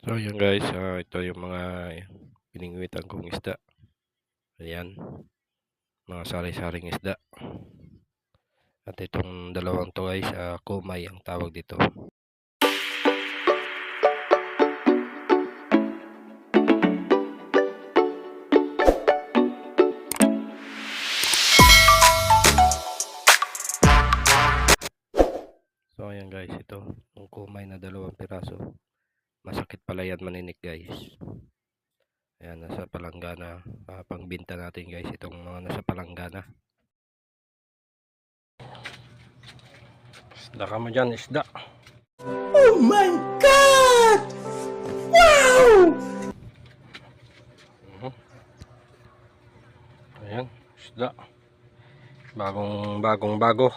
So yun guys, ito yung mga piningwitan kong isda. Ayan, mga sari-saring isda. At itong dalawang to guys, kumay ang tawag dito. So ayan guys, ito yung kumay na dalawang piraso. Masakit pala yan maninik guys. Ayan, nasa palanggana. Pangbinta natin guys itong mga nasa palanggana. Isda ka mo dyan, isda. Oh my God! Wow! Ayan, isda. Bagong bago.